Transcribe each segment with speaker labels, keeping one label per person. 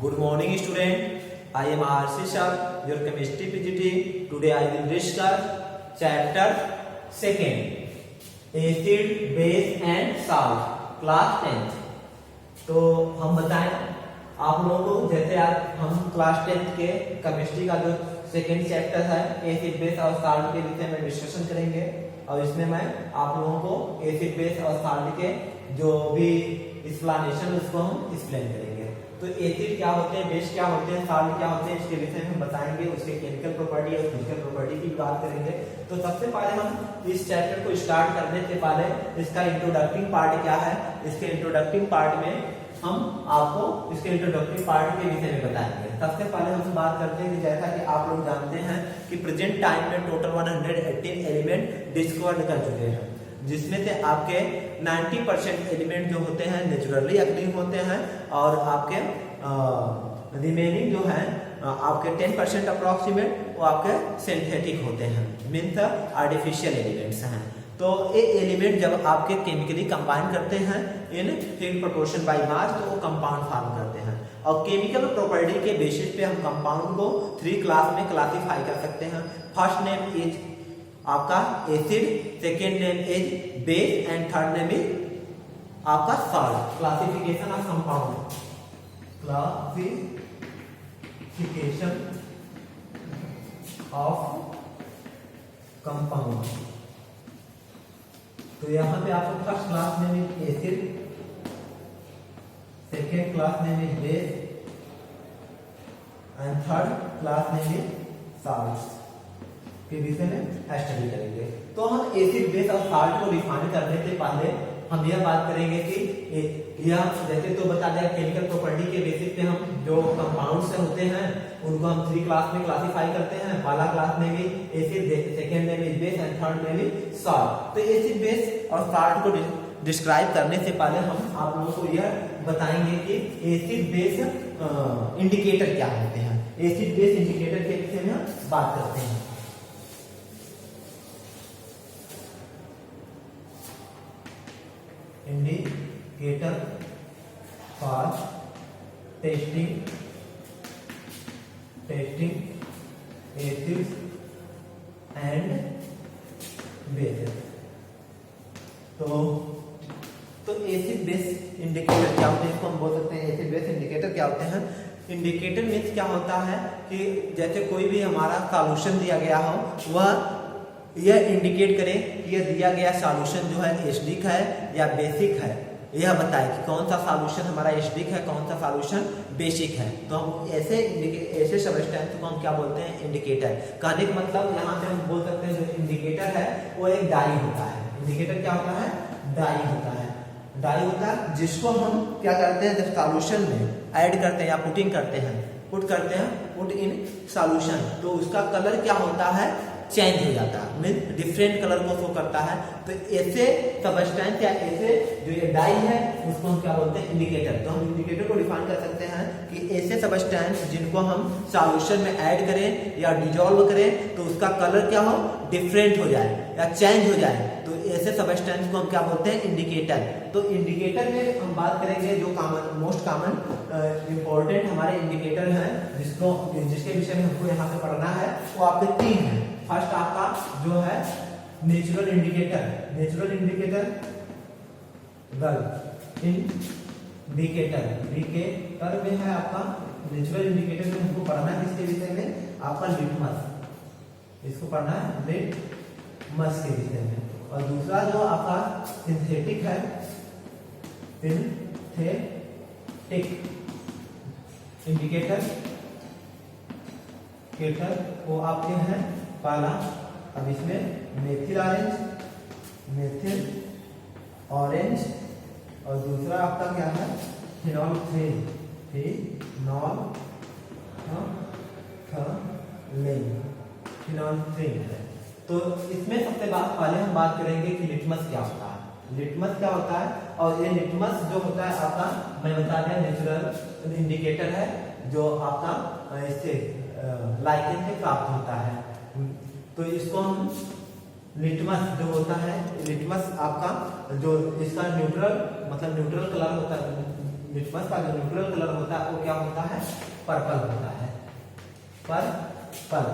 Speaker 1: Good morning, student. I am RC Shah, your chemistry PGT. Today I will discuss chapter second, acid, base and salt, class 10th. तो हम बताएं आप लोगों को, जैसे आज हम क्लास 10th के केमिस्ट्री का जो सेकेंड चैप्टर है एसिड बेस और साल्ट के विषय में डिस्कशन करेंगे। और इसमें मैं आप लोगों को एसिड बेस और साल्ट के जो भी एक्सप्लेनेशन उसको हम एक्सप्लेन करेंगे। तो एसिड क्या होते हैं, बेस क्या होते हैं, साल्ट क्या होते हैं, इसके विषय में बताएंगे। उसके केमिकल प्रॉपर्टी और फिजिकल प्रॉपर्टी की बात करेंगे। तो सबसे पहले हम इस चैप्टर को स्टार्ट करने से पहले इसका इंट्रोडक्टिंग पार्ट क्या है, इसके इंट्रोडक्टिंग पार्ट में हम आपको इसके इंट्रोडक्टिव पार्ट के विषय में बताएंगे। सबसे पहले हम बात करते हैं कि जैसा कि आप लोग जानते हैं कि प्रेजेंट टाइम में टोटल 118 एलिमेंट डिस्कवर कर चुके हैं, जिसमें से आपके 90% एलिमेंट जो होते हैं नेचुरली अकरिंग होते हैं और आपके रिमेनिंग जो है आपके 10% अप्रोक्सीमेट वो आपके सिंथेटिक होते हैं, मीन्स आर्टिफिशियल एलिमेंट्स हैं। तो ये एलिमेंट जब आपके केमिकली कंबाइन करते हैं इन फील्ड प्रोपोर्शन बाय मास तो वो कंपाउंड फॉर्म करते हैं। और केमिकल प्रॉपर्टी के बेसिस पे हम कंपाउंड को 3 क्लास में क्लासिफाई कर सकते हैं। फर्स्ट नेम इज आपका acid, second name is base and third name is आपका salt. Classification of compound, classification of compound. तो यहाँ पे आपको first class name is acid, second class name is base and third class name is salt के विषय में study करेंगे। तो हम एसिड, बेस और सॉल्ट को डिफाइन करने से पहले हम यह बात करेंगे कि यह जैसे तो बता दिया केमिकल प्रॉपर्टी के बेसिस पे हम जो कंपाउंड से होते हैं उनको हम 3 क्लास में क्लासिफाई करते हैं। पहला क्लास में भी acid, second name is base and third name is salt. तो एसिड, बेस और सॉल्ट को डिस्क्राइब करने से पहले हम आप लोगों को यह बताएंगे कि एसिड बेस इंडिकेटर क्या होते हैं। एसिड बेस इंडिकेटर के विषय में बात करते हैं। Indicator for testing acids and bases. तो एसिड बेस इंडिकेटर क्या होते हैं, इसको हम बोल सकते हैं एसिड बेस इंडिकेटर क्या होते हैं। इंडिकेटर मीन्स क्या होता है कि जैसे कोई भी हमारा सॉल्यूशन दिया गया हो वह यह इंडिकेट करे कि यह दिया गया सॉल्यूशन जो है एसिडिक है या बेसिक है, यह बताए कि कौन सा सॉल्यूशन हमारा एसिडिक है, कौन सा सॉल्यूशन बेसिक है। तो हम ऐसे सब्सटेंस को हम क्या बोलते हैं, इंडिकेटर। कहने का मतलब यहाँ पे हम बोल सकते हैं जो इंडिकेटर है वो एक डाई होता है। इंडिकेटर क्या होता है, डाई होता है। डाई होता है जिसको हम क्या करते हैं, जब सॉल्यूशन में ऐड करते हैं या पुट इन सॉल्यूशन, तो उसका कलर क्या होता है, चेंज हो जाता है, मीन डिफरेंट कलर को शो करता है। तो ऐसे सब्सटेंस या ऐसे जो ये डाई है उसको हम क्या बोलते हैं, इंडिकेटर। तो हम इंडिकेटर को डिफाइन कर सकते हैं कि ऐसे सब्सटेंस जिनको हम सॉल्यूशन में ऐड करें या डिजोल्व करें तो उसका कलर क्या हो, डिफरेंट हो जाए या चेंज हो जाए, तो ऐसे सब्सटेंस को हम क्या बोलते हैं, इंडिकेटर। तो इंडिकेटर में हम बात करेंगे जो मोस्ट कॉमन इंपॉर्टेंट हमारे इंडिकेटर हैं जिसके विषय में हमको यहाँ पे पढ़ना है, वो आपके 3 हैं। फर्स्ट आपका जो है नेचुरल इंडिकेटर में है आपका नेचुरल इंडिकेटर में हमको पढ़ना है किसके विषय में, आपका लिटमस। इसको पढ़ना है लिटमस के विषय में। और दूसरा जो आपका सिंथेटिक है, सिंथेटिक इंडिकेटर वो आपके हैं पहला, अब इसमें मेथिल ऑरेंज और दूसरा आपका क्या है, फिनोल्फ्थलीन है। तो इसमें सबसे पहले हम बात करेंगे कि लिटमस क्या होता है। और ये लिटमस जो होता है आपका, मैं बता दिया नेचुरल इंडिकेटर है जो आपका इससे लाइकेन से प्राप्त होता है। तो इसको हम लिटमस जो होता है, लिटमस आपका जो इसका न्यूट्रल कलर होता है, लिटमस का जो न्यूट्रल कलर होता है वो क्या होता है, पर्पल होता है, पर्पल।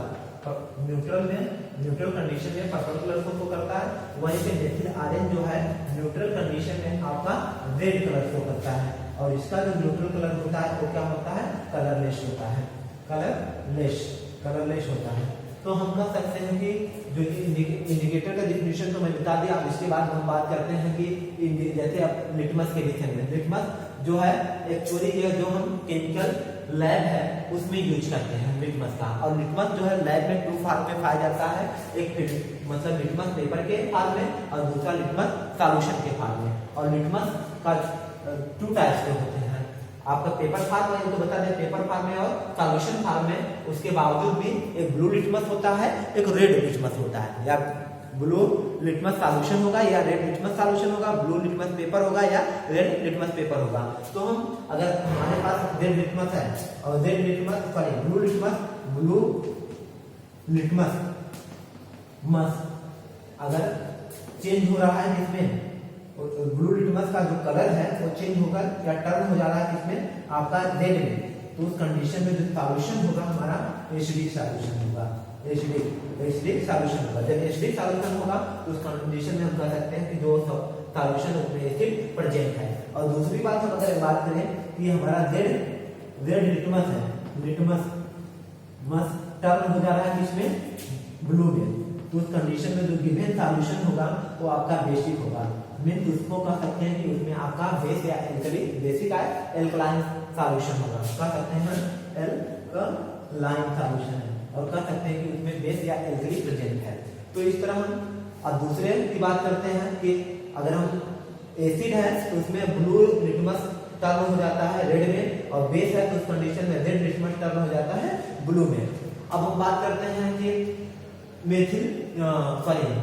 Speaker 1: न्यूट्रल कंडीशन में पर्पल कलर को करता है, वहीं पे मेथिल ऑरेंज जो है न्यूट्रल कंडीशन में आपका रेड कलर को करता है, और इसका जो न्यूट्रल कलर होता है वो क्या होता है, कलरलेस होता है, कलरलेस होता है। तो हम कह सकते हैं कि जो इंडिकेटर का डिफिनेशन तो मैं बता दिया, अब इसके बाद हम बात करते हैं कि जैसे अब लिटमस के विषय में, लिटमस जो है एक्चुअली ये जो हम केमिकल लैब है उसमें यूज करते हैं लिटमस का, और लिटमस जो है लैब में 2 फॉर्म में पाया जाता है, एक मतलब लिटमस पेपर के फॉर्म में और दूसरा लिटमस सॉल्यूशन के फॉर्म में। और लिटमस का 2 टाइप्स के होते हैं, आपका पेपर फॉर्म में तो बता दें, पेपर फॉर्म में और सॉल्यूशन फॉर्म में। उसके बावजूद भी एक ब्लू लिटमस होता है, एक रेड लिटमस होता है, या ब्लू लिटमस सॉल्यूशन होगा या रेड लिटमस सॉल्यूशन होगा, ब्लू लिटमस पेपर होगा या रेड लिटमस पेपर होगा। तो हम अगर हमारे पास रेड लिटमस है और ब्लू लिटमस अगर चेंज हो रहा है इसमें, ब्लू लिटमस का जो कलर है वो चेंज होकर या टर्न हो जा रहा है इसमें आपका रेड में, तो उस कंडीशन में जो सॉल्यूशन होगा हमारा एसिडिक सॉल्यूशन होगा, एसिडिक सॉल्यूशन होगा। जब एसिडिक सॉल्यूशन होगा तो उस कंडीशन में हम कह सकते हैं कि जो सॉल्यूशन उसमें एसिड प्रेजेंट है। और दूसरी बात हम अगर बात करें कि हमारा रेड लिटमस है, लिटमस टर्न हो जा रहा है किसमें, ब्लू में, तो उस कंडीशन में जो गिवन सॉल्यूशन होगा वो आपका बेसिक होगा, मीन्स उसको कह सकते हैं कि उसमें आपका बेस या एल्कली, बेसिक है एल्कलाइन सॉल्यूशन होगा, कह सकते हैं एल्कलाइन सॉल्यूशन है, और कह सकते हैं कि उसमें बेस या एल्कली प्रेजेंट है। तो इस तरह हम अब दूसरे की बात करते हैं कि अगर हम एसिड है तो उसमें ब्लू लिटमस टर्न हो जाता है रेड में, और बेस है तो उस कंडीशन में रेड लिटमस टर्न हो जाता है ब्लू में। अब हम बात करते हैं कि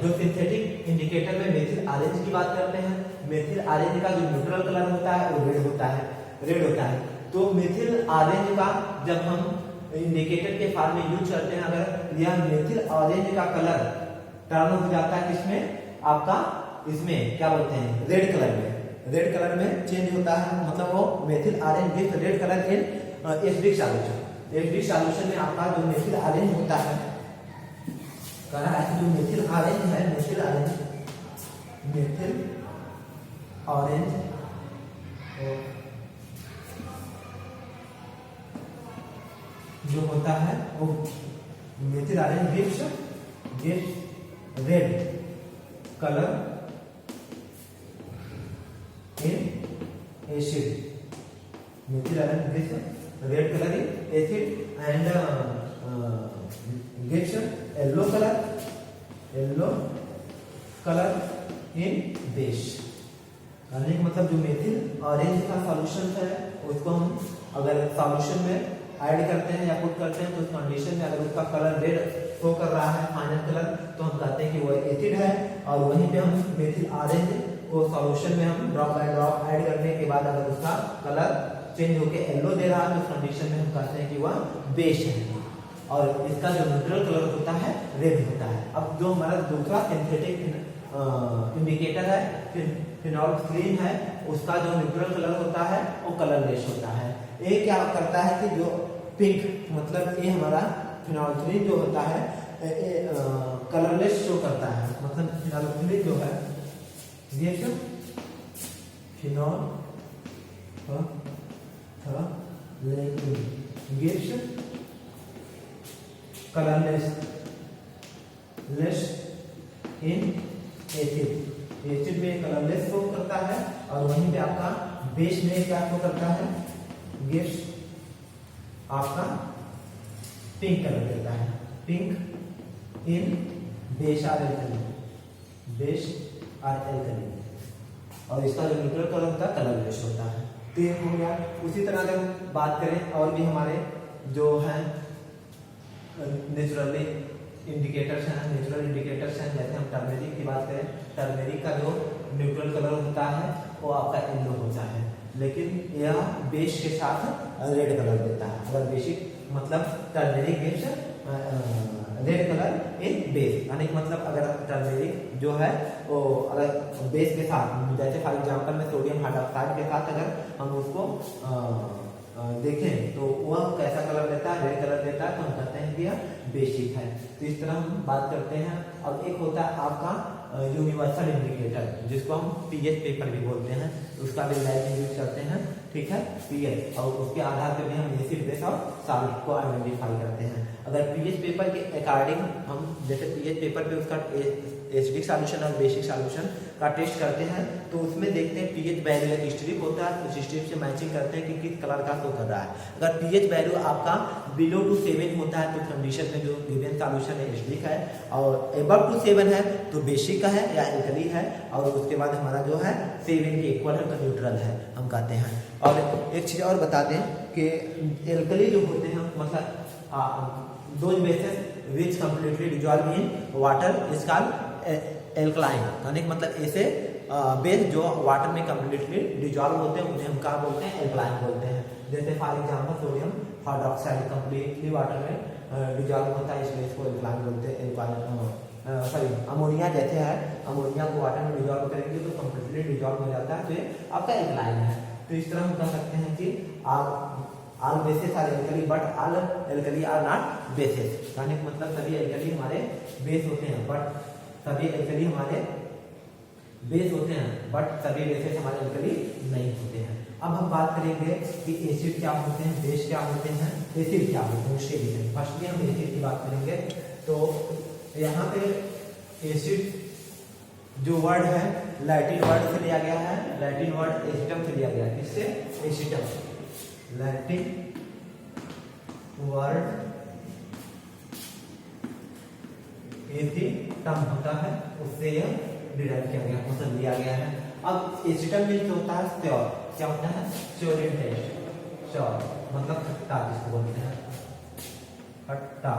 Speaker 1: जो सिंथेटिक इंडिकेटर में मेथिल ऑरेंज की बात करते हैं। मेथिल ऑरेंज का जो न्यूट्रल कलर होता है वो रेड होता है। तो मेथिल ऑरेंज का जब हम इंडिकेटर के फॉर्म में यूज करते हैं, अगर यह मेथिल ऑरेंज का कलर टर्न हो जाता है किसमें, आपका इसमें क्या बोलते हैं, रेड कलर में चेंज होता है, मतलब वो methyl orange with red colour in acidic solution में आपका जो मेथिल ऑरेंज होता है, जो मेथिल ऑरेंज जो होता है वो methyl orange gives red colour in acid, methyl orange gives red colour in acid and gives yellow colour in base. मतलब जो मेथिल ऑरेंज का सॉल्यूशन है उसको हम अगर सॉल्यूशन में ऐड करते हैं या पुट करते हैं तो उस कंडीशन में अगर उसका कलर रेड शो कर रहा है फाइनल कलर, तो हम कहते हैं कि वो एसिड है। और वहीं पे हम मेथिल ऑरेंज को सॉल्यूशन में हम ड्रॉप बाय ड्रॉप ऐड करने के बाद अगर उसका कलर चेंज होकर येलो दे रहा है तो उस कंडीशन में हम कहते हैं कि वह बेस है, और इसका जो न्यूट्रल कलर होता है रेड होता है। अब जो हमारा दूसरा सिंथेटिक इंडिकेटर है फिनोल्फ्थालीन है, उसका जो न्यूट्रल कलर होता है वो कलरलेस होता है। ये क्या करता है कि जो पिंक, मतलब ये हमारा फिनोल्फ्थालीन जो होता है कलरलेस शो करता है, मतलब फिनोल्फ्थालीन जो है ये सब कलरलेस इन एसिड में कलरलेस शो करता है, और वहीं पे आपका बेस में क्या शो करता है, गिव्स आपका पिंक कलर देता है, pink in base or alkali, और इसका जो न्यूट्रल कलर होता है कलरलेस होता है। तो ये हो गया। उसी तरह अगर हम बात करें और भी हमारे जो है नेचुरल इंडिकेटर्स हैं, जैसे हम टर्मेरिक की बात करें, टर्मेरिक का जो न्यूट्रल कलर होता है वो आपका येलो होता है, लेकिन यह बेस के साथ रेड कलर देता है। अगर बेसिक मतलब टर्मेरिक गिव्स रेड कलर इन बेस, यानी मतलब अगर टर्मेरिक जो है वो अगर बेस के साथ, जैसे फॉर एग्जांपल में सोडियम हाइड्रोक्साइड के साथ अगर हम उसको देखें तो वह कैसा कलर देता है, रेड कलर देता है, तो हम कहते हैं कि यह बेसिक है। तो इस तरह हम बात करते हैं। अब एक होता है आपका यूनिवर्सल इंडिकेटर, जिसको हम पीएच पेपर भी बोलते हैं, उसका भी लाइट यूज करते हैं, ठीक है, पीएच, और उसके आधार पर भी हम एसिड बेस और सॉलिड को आइडेंटिफाई करते हैं। अगर पीएच पेपर के अकॉर्डिंग हम जैसे पीएच पेपर पे उसका एसिडिक सॉल्यूशन और बेसिक सॉल्यूशन का टेस्ट करते हैं, तो उसमें देखते हैं पीएच वैल्यू एक स्ट्रिप होता है, उस स्ट्रिप से मैचिंग करते हैं कि किस कलर का शो कर रहा है। अगर पीएच वैल्यू आपका बिलो टू 7 होता है तो कंडीशन में जो गिवन सॉल्यूशन है एसिडिक है, और एबव टू 7 है तो बेसिक का है या एल्कली है, और उसके बाद हमारा जो है 7 के इक्वल है तो न्यूट्रल है हम कहते हैं। और एक चीज और बता दें कि एल्कली जो होते हैं मतलब those bases which completely dissolve in water is called alkaline, यानी मतलब ऐसे बेस जो वाटर में completely dissolve होते हैं उन्हें हम क्या बोलते हैं, alkaline बोलते हैं। जैसे for example sodium hydroxide completely water में dissolve होता है, इसलिए इसको alkaline बोलते हैं। सॉरी अमोनिया जैसे है, अमोनिया को वाटर में डिजॉल्व करेंगे तो completely डिजॉल्व हो जाता है, तो ये आपका alkaline है। तो इस तरह हम कह सकते हैं कि all bases are alkali but all alkali are not bases, यानी मतलब सभी alkali हमारे बेस होते हैं बट सभी alkali हमारे बेस होते हैं बट सभी बेसेस हमारे alkali नहीं होते हैं। अब हम बात करेंगे कि एसिड क्या होते हैं, बेस क्या होते हैं, एसिड क्या होते हैं, उसके विषय में फर्स्टली हम एसिड की बात करेंगे। तो यहाँ पे एसिड जो वर्ड है लैटिन वर्ड से लिया गया है, लैटिन वर्ड एसिटम से लिया गया है, किससे, एसिटम, लैटिन वर्ड एसिटम होता है, उससे यह डिराइव किया गया, मतलब लिया गया है। अब एसिटम मीन्स होता है श्योर, क्या होता है, श्योर इन टेस्ट, श्योर मतलब खट्टा जिसको बोलते हैं, खट्टा,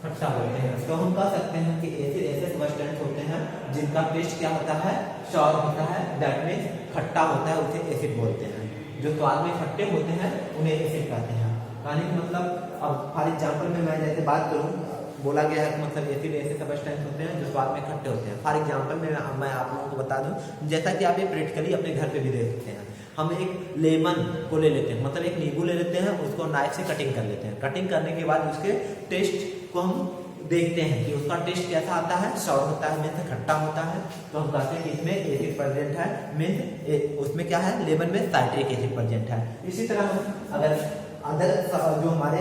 Speaker 1: खट्टा बोलते हैं। तो हम कह सकते हैं कि एसिड ऐसे सब्सटेंस होते हैं जिनका टेस्ट क्या होता है, श्योर होता है, दैट मीन्स खट्टा होता है, उसे एसिड बोलते हैं। जो स्वाद में खट्टे होते हैं उन्हें एसिड कहते हैं। यानी कि मतलब अब फॉर एग्जांपल में मैं जैसे बात करूं, बोला गया है कि मतलब एसिड ऐसे सब्सटेंस होते हैं जो स्वाद में खट्टे होते हैं। फॉर एग्जांपल में मैं आप लोगों को बता दूं, जैसा कि आप ये प्रैक्टिकली अपने घर पे भी देख सकते हैं। हम एक लेमन को ले लेते हैं, मतलब एक नींबू ले लेते हैं, उसको नाइफ से कटिंग कर लेते हैं। कटिंग करने के बाद उसके टेस्ट को हम देखते हैं कि उसका टेस्ट कैसा आता है, सॉर होता है, मीन्स खट्टा होता है, तो हम कहते हैं कि इसमें एसिड प्रेजेंट है, मीन्स उसमें क्या है, लेमन में साइट्रिक एसिड प्रेजेंट है। इसी तरह हम अगर अदर जो हमारे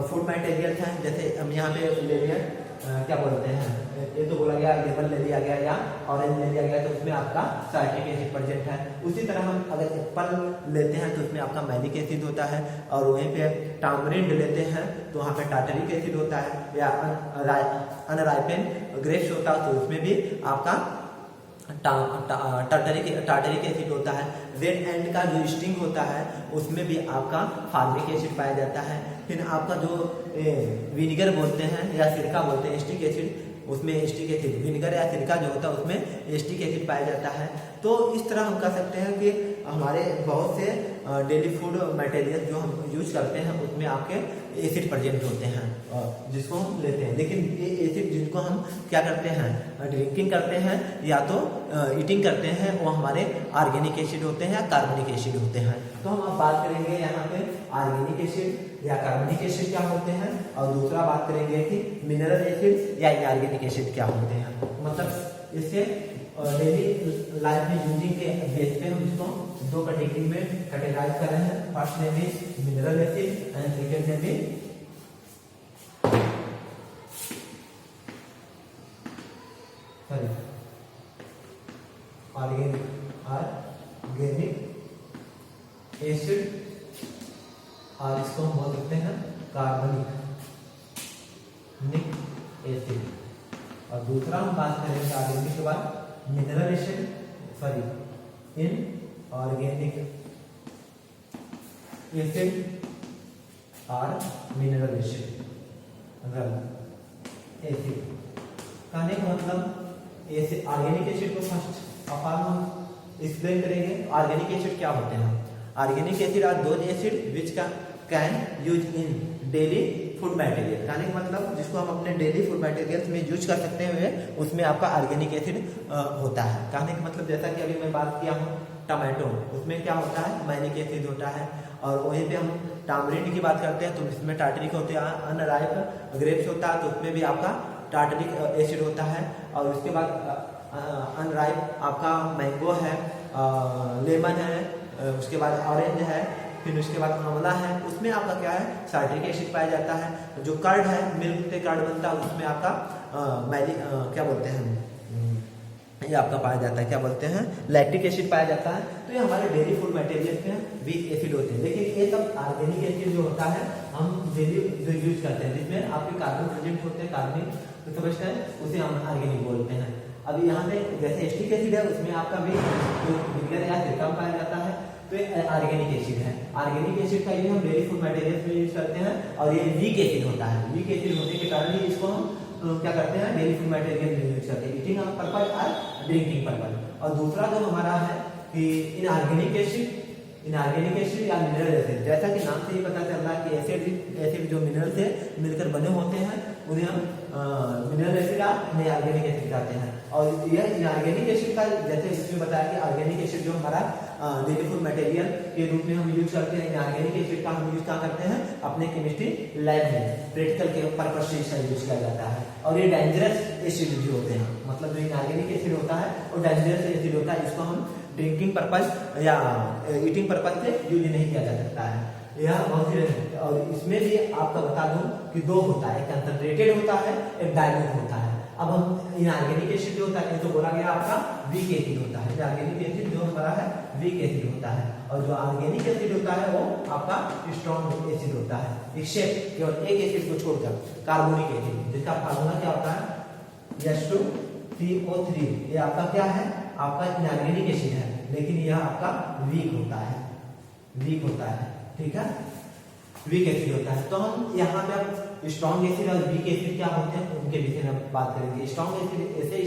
Speaker 1: फूड मटेरियल हैं, जैसे हम यहाँ पे ले लिया क्या बोलते हैं, ये तो बोला गया लेमन ले लिया गया या ऑरेंज ले लिया गया, तो उसमें आपका साइट्रिक एसिड प्रेजेंट है। उसी तरह हम अगर एप्पल लेते हैं तो उसमें आपका मैलिक एसिड होता है, और वहीं पे टामरिंड लेते हैं तो वहाँ पे टार्टरिक एसिड होता है, या अनराइपेन ग्रेप्स होता है तो उसमें भी आपका टार्टरिक एसिड होता है। रेड एंड का जो स्टिंग होता है उसमें भी आपका फार्मिक एसिड पाया जाता है। फिर आपका जो विनेगर बोलते हैं या सिरका बोलते हैं, एस्टिक एसिड, उसमें एस्टिक एसिड, विनेगर या सिरका जो होता है उसमें एस्टिक एसिड पाया जाता है। तो इस तरह हम कह सकते हैं कि हमारे बहुत से डेली फूड मटेरियल जो हम यूज करते हैं उसमें आपके एसिड प्रेजेंट होते हैं, जिसको हम लेते हैं। लेकिन ये एसिड जिनको हम क्या करते हैं, ड्रिंकिंग करते हैं या तो ईटिंग करते हैं, वो हमारे ऑर्गेनिक एसिड होते हैं या कार्बनिक एसिड होते हैं। तो हम अब बात करेंगे यहाँ पे ऑर्गेनिक एसिड या कार्बनिक एसिड क्या होते हैं, और दूसरा बात करेंगे कि मिनरल एसिड या इनऑर्गेनिक एसिड क्या होते हैं। मतलब इससे डेली लाइफ में यूजिंग के बेस पे हम इसको दो कैटेगरी में कैटेगराइज कर रहे हैं। फर्स्ट में भी मिनरल एसिड एंड सेकेंड में भी ऑर्गेनिक एसिड, और इसको हम बोल सकते हैं कार्बनिक एसिड। और दूसरा हम बात करेंगे ऑर्गेनिक के बाद mineral acid, sorry inorganic acid और मिनरल एसिड। एसिड कहने का मतलब एसिड, ऑर्गेनिक एसिड को फर्स्ट ऑफ ऑल हम एक्सप्लेन करेंगे। ऑर्गेनिक एसिड क्या होते हैं? Organic acid are those acid which can use in daily food material, यानी मतलब जिसको हम अपने डेली फूड मटेरियल्स में यूज कर सकते हैं, उसमें आपका ऑर्गेनिक एसिड होता है। कहने का मतलब जैसा कि अभी मैं बात किया हूँ टमाटो, उसमें क्या होता है, मैनिक एसिड होता है। और वहीं पे हम टामरिंड की बात करते हैं तो इसमें टार्टरिक होते हैं। अनराइप ग्रेप्स होता है तो उसमें भी आपका टार्टरिक एसिड होता है। और उसके बाद अनराइप आपका मैंगो है, लेमन है, उसके बाद ऑरेंज है, फिर उसके बाद आंवला है, उसमें आपका क्या है, साइट्रिक एसिड पाया जाता है। जो कर्ड है, मिल्क से कर्ड बनता है, उसमें आपका क्या बोलते हैं, ये आपका पाया जाता है, क्या बोलते हैं, लैक्टिक एसिड पाया जाता है। तो ये हमारे डेली फूड मटेरियल में वीक एसिड होते हैं। लेकिन ये सब ऑर्गेनिक एसिड जो होता है हम डेली जो यूज करते हैं, जिसमें आपके कार्बन प्रेजेंट होते हैं, कार्बनिक तो समझते हैं, उसे हम ऑर्गेनिक बोलते हैं। अभी यहाँ पे जैसे एसिटिक एसिड है, उसमें आपका भी जो विनेगर या कम पाया जाता है, तो ये ऑर्गेनिक एसिड है। ऑर्गेनिक एसिड का यूज हम डेली फूड मटेरियल्स में यूज करते हैं। और ये वीक एसिड होता है। वीक एसिड होने के कारण ही इसको हम क्या करते हैं, डेली फूड मटेरियल में यूज करते हैं, ईटिंग पर्पज और ड्रिंकिंग पर्पज। और दूसरा जो हमारा है कि इनऑर्गेनिक एसिड या मिनरल एसिड, जैसा कि नाम से ही पता चल रहा है कि एसिड जो मिनरल से मिलकर बने होते हैं, उन्हें हम मिनरल एसिड या इनऑर्गेनिक एसिड कहते हैं। और यह इनऑर्गेनिक एसिड का, जैसे इसमें बताया कि ऑर्गेनिक एसिड जो हमारा डेली फूड मटेरियल के रूप में हम यूज करते हैं, इनऑर्गेनिक एसिड का हम यूज कहाँ करते हैं, अपने केमिस्ट्री लैब में प्रैक्टिकल के पर्पज से इसका यूज किया जाता है। और ये डेंजरस एसिड जो होते हैं, मतलब जो इनऑर्गेनिक एसिड होता है वो डेंजरस एसिड होता है, इसको हम ड्रिंकिंग पर्पज या ईटिंग पर्पज से यूज नहीं किया जा सकता है। यह बहुत ही, और इसमें भी आपका बता दूं कि दो होता है, एक कंसंट्रेटेड होता है, एक डाइल्यूट होता है। अब हम इनऑर्गेनिक एसिड जो होता है, तो बोला गया आपका वीक एसिड होता है। ऑर्गेनिक एसिड जो हमारा है वीक एसिड होता है, और जो ऑर्गेनिक एसिड होता है वो आपका स्ट्रॉन्ग एसिड होता है, एक्सेप्ट केवल एक एसिड को छोड़कर, कार्बोनिक एसिड, जिसका फार्मूला क्या होता है, H2CO3। ये आपका क्या है, आपका इनऑर्गेनिक एसिड है, लेकिन यह आपका वीक होता है, ठीक है, वीक एसिड होता है। तो हम यहाँ पे स्ट्रॉन्ग एसिड और वीक एसिड क्या होते हैं उनके विषय में बात करेंगे। स्ट्रॉन्ग एसिड ऐसे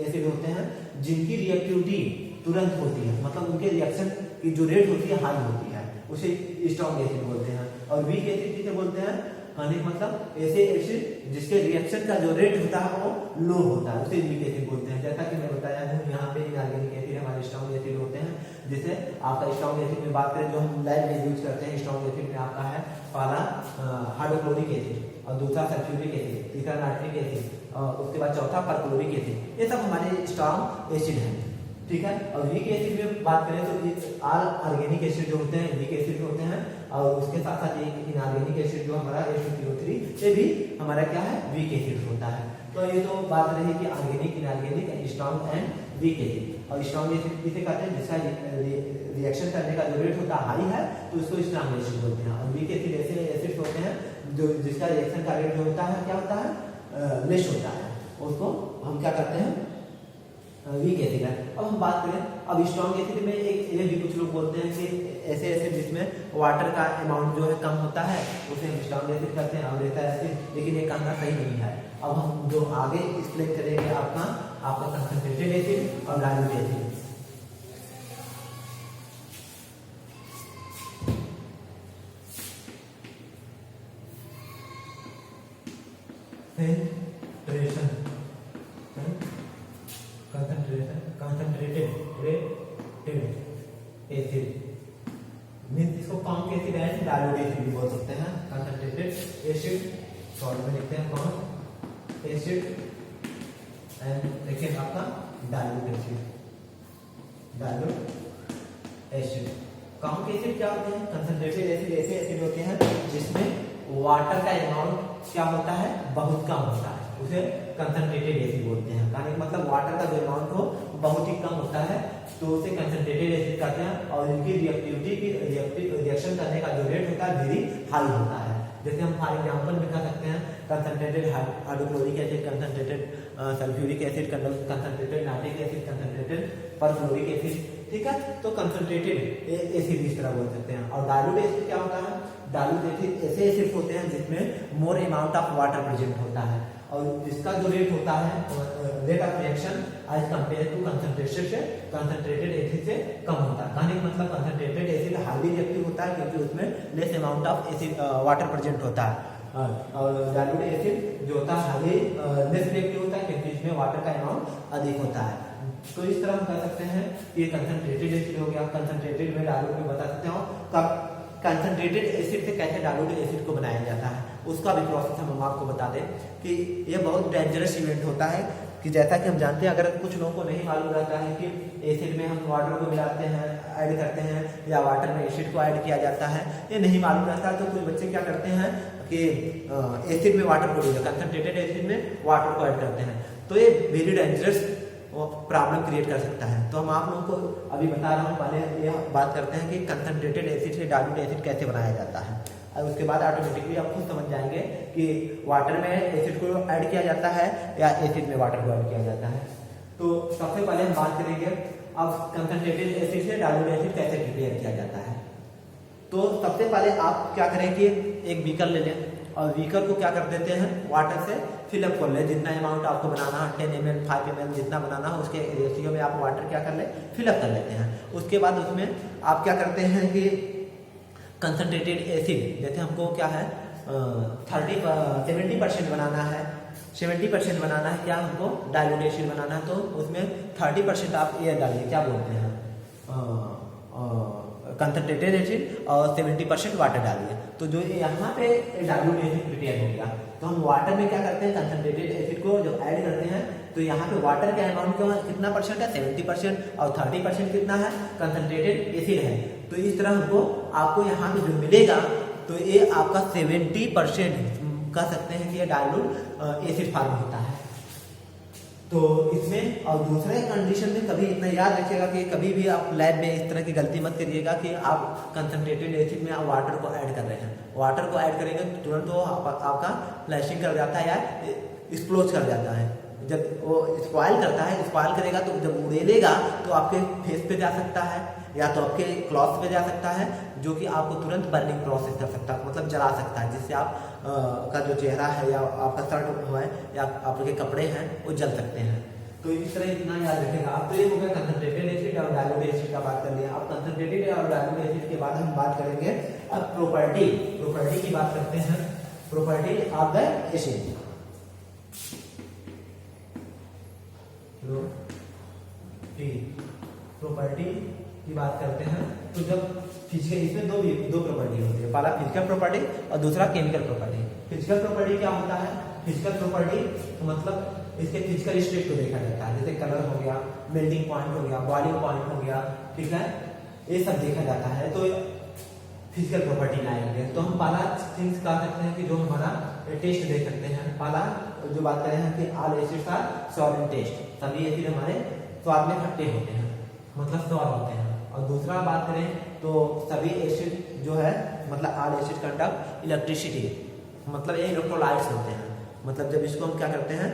Speaker 1: एसिड होते हैं जिनकी रिएक्टिविटी तुरंत होती है, मतलब उनके रिएक्शन की जो रेट होती है हाई होती है, उसे स्ट्रॉन्ग एसिड बोलते हैं। और वीक एसिड किसे बोलते हैं, मतलब ऐसे एसिड जिसके रिएक्शन का जो रेट होता है वो लो होता है, उसे वीक एसिड बोलते हैं। जैसा कि मैं बताया हूँ, यहाँ पे इनऑर्गेनिक एसिड हमारे स्ट्रॉन्ग एसिड होते हैं। जैसे आपका स्ट्रॉन्ग एसिड में बात करें, जो हम लैब में यूज करते हैं, स्ट्रॉन्ग एसिड में आपका है पहला हाइड्रोक्लोरिक एसिड, और दूसरा सल्फ्यूरिक एसिड, तीसरा नाइट्रिक एसिड, और उसके बाद चौथा परक्लोरिक एसिड। ये सब हमारे स्ट्रॉन्ग एसिड हैं, ठीक है। और वीक एसिड में बात करें तो ऑल ऑर्गेनिक एसिड जो होते हैं वीक एसिड होते हैं, और उसके साथ साथ एक इनऑर्गेनिक एसिड जो हमारा H2CO3 से भी हमारा क्या है, वीक एसिड होता है। तो ये तो बात रही कि organic, inorganic, strong and weak acid. और स्ट्रॉन्ग एसिड किसे कहते हैं, जिसका रिएक्शन करने का जो रेट होता है हाई है, तो उसको स्ट्रॉन्ग एसिड बोलते हैं। और वीक एसिड ऐसे एसिड होते हैं जो जिसका रिएक्शन का रेट जो होता है क्या होता है, लेस होता है, उसको हम क्या करते हैं, वीक एसिड है। अब हम बात करें, अब स्ट्रॉन्ग एसिड में एक ये भी कुछ लोग बोलते हैं कि ऐसे एसिड जिसमें वाटर का अमाउंट जो है कम होता है, उसे हम स्ट्रॉन्ग एसिड कहते हैं, और रहता है एसिड, लेकिन ये कहना सही नहीं है। अब हम जो आगे एक्सप्लेन करेंगे आपका कंसंट्रेटेड एसिड और डाइल्यूट एसिड। मीन्स इसको कौन एसिड एंड डाइल्यूट एसिड भी बोल सकते हैं। कंसंट्रेटेड एसिड, शॉर्ट में लिखते हैं कौन एसिड, एंड सेकेंड आपका डाइल्यूट एसिड। कौन एसिड क्या होते हैं, कंसंट्रेटेड एसिड ऐसे एसिड होते हैं जिसमें वाटर का अमाउंट क्या होता है, बहुत कम होता है, उसे कंसंट्रेटेड एसिड बोलते हैं। मतलब वाटर का जो अमाउंट हो बहुत ही कम होता है, तो उसे कंसंट्रेटेड एसिड कहते हैं। और इनकी रिएक्शन करने का जो रेट होता है वेरी हाई होता है। जैसे हम फॉर एग्जांपल में कह सकते हैं concentrated hydrochloric acid, concentrated sulphuric acid, concentrated nitric acid, concentrated perchloric acid, ठीक है। तो कंसंट्रेटेड एसिड इस तरह बोल सकते हैं। और डाइल्यूट एसिड क्या होता है, डाइल्यूट एसिड ऐसे एसिड होते हैं जिसमें more amount of water present होता है, और जिसका जो रेट होता है, rate of reaction as compare to concentrated acid से कम होता है। कहने का मतलब कंसंट्रेटेड एसिड हाईली रिएक्टिव होता है, क्योंकि उसमें less amount of acid water present होता है। और डाइल्यूट एसिड जो होता है हाईली लेस रिएक्टिव होता है क्योंकि इसमें वाटर का अमाउंट अधिक होता है। तो इस तरह हम कह सकते हैं कि कंसंट्रेटेड एसिड हो गया। कंसंट्रेटेड में डाइल्यूट में बता सकते हो कब कंसंट्रेटेड एसिड से कैसे डाइल्यूट एसिड को बनाया जाता है, उसका भी प्रोसेस हम आपको बता दें कि ये बहुत डेंजरस इवेंट होता है कि जैसा कि हम जानते हैं, अगर कुछ लोगों को नहीं मालूम रहता है कि एसिड में हम वाटर को मिलाते हैं, ऐड करते हैं, या वाटर में एसिड को ऐड किया जाता है, ये नहीं मालूम रहता तो कुछ बच्चे क्या करते हैं कि एसिड में वाटर को कंसंट्रेटेड एसिड में वाटर को ऐड करते हैं, तो ये वेरी डेंजरस प्रॉब्लम क्रिएट कर सकता है। तो हम आप लोगों को अभी बता रहा हूँ, पहले ये बात करते हैं कि कंसंट्रेटेड एसिड से डाइल्यूट एसिड कैसे बनाया जाता है, और उसके बाद ऑटोमेटिकली आप खुद समझ जाएंगे कि वाटर में एसिड को ऐड किया जाता है या एसिड में वाटर को ऐड किया जाता है। तो सबसे पहले हम बात करेंगे अब कंसंट्रेटेड एसिड से डाइल्यूट एसिड कैसे प्रिपेयर किया जाता है। तो सबसे पहले आप क्या करें कि एक बीकर ले लें और बीकर को क्या कर देते हैं, वाटर से फिलअप कर ले। जितना अमाउंट आपको बनाना है 10 ml 5 ml जितना बनाना हो उसके रेशियो में आप वाटर क्या कर ले, फिलअप कर लेते हैं। उसके बाद उसमें आप क्या करते हैं कि कंसंट्रेटेड एसिड, जैसे हमको क्या है 70% बनाना है, 70% बनाना है, क्या हमको डाइल्यूट एसिड बनाना है, तो उसमें 30% आप एयर डालिए, क्या बोलते हैं कंसंट्रेटेड एसिड और 70% वाटर डालिए। तो जो यहाँ पे डाइल्यूट एसिड प्रिपेयर हो गया, तो हम वाटर में क्या करते हैं कंसंट्रेटेड एसिड को जब ऐड करते हैं तो यहाँ पे वाटर का अमाउंट कितना परसेंट है 70% और 30% कितना है कंसंट्रेटेड एसिड है। तो इस तरह हमको आपको यहाँ पे जो मिलेगा तो ये आपका 70% कह सकते हैं कि ये डाइल्यूट एसिड फॉर्म होता है। तो इसमें और दूसरे कंडीशन में कभी इतना याद रखिएगा कि कभी भी आप लैब में इस तरह की गलती मत करिएगा कि आप कंसंट्रेटेड एसिड में आप वाटर को ऐड कर रहे हैं, वाटर को ऐड करेंगे तो तुरंत वो आपका फ्लैशिंग कर जाता है या एक्सप्लोज कर जाता है। जब वो स्पॉइल करता है, स्पॉइल करेगा तो जब उड़ेलेगा तो आपके फेस पे जा सकता है या तो आपके क्लॉथ पे जा सकता है, जो कि आपको तुरंत बर्निंग प्रोसेस कर सकता है, मतलब जला सकता है, जिससे आप का जो चेहरा है या आपका शर्ट है या आपके कपड़े हैं वो जल सकते हैं। तो इस तरह इतना याद रखेगा आप। तो ये हो गया कंसंट्रेटेड एसिड और डाइल्यूट एसिड का बात कर लिया। अब कंसंट्रेटेड और डाइल्यूट एसिड के बाद हम बात करेंगे अब प्रॉपर्टी की बात करते हैं, property of the acid. Property की बात करते हैं तो जब फिजिकल, इसमें दो प्रॉपर्टी होती है, पहला फिजिकल प्रॉपर्टी और दूसरा केमिकल प्रॉपर्टी। फिजिकल प्रॉपर्टी क्या होता है, फिजिकल प्रॉपर्टी मतलब इसके फिजिकल स्टेट को देखा जाता है, जैसे कलर हो गया, मेल्टिंग पॉइंट हो गया, बॉइलिंग पॉइंट हो गया, ठीक है, ये सब देखा जाता है। तो फिजिकल प्रॉपर्टी लाएंगे तो हम पहला थिंग्स कह सकते हैं कि जो हमारा टेस्ट देख सकते हैं। पहला जो बात करें हैं कि all acids are sour in taste, सभी एसिड हमारे स्वाद में खट्टे होते हैं, मतलब सॉर होते हैं। और दूसरा बात करें तो सभी एसिड जो है मतलब ऑल एसिड कंडक्ट इलेक्ट्रिसिटी, मतलब ये इलेक्ट्रोलाइट्स होते हैं, मतलब जब इसको हम क्या करते हैं